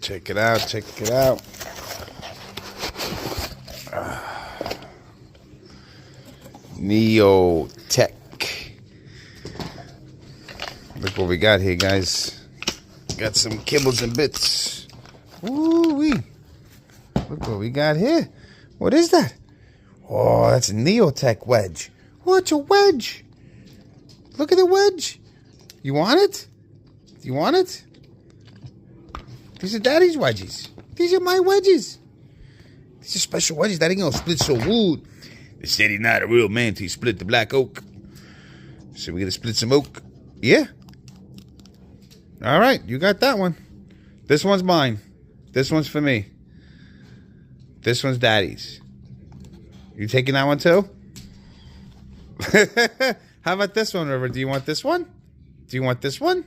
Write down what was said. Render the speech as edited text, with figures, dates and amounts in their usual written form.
Check it out. Check it out. Neo Tech. Look what we got here, guys. Got some kibbles and bits. Woo-wee. Look what we got here. What is that? Oh, that's a Neotech wedge. What's a wedge? Look at the wedge. You want it? You want it? These are Daddy's wedges. These are my wedges. These are special wedges. Daddy gonna split some wood. They said he's not a real man till he split the black oak. So we're gonna split some oak. Yeah. All right, you got that one. This one's mine. This one's for me. This one's Daddy's. You taking that one too? How about this one, River? Do you want this one? Do you want this one?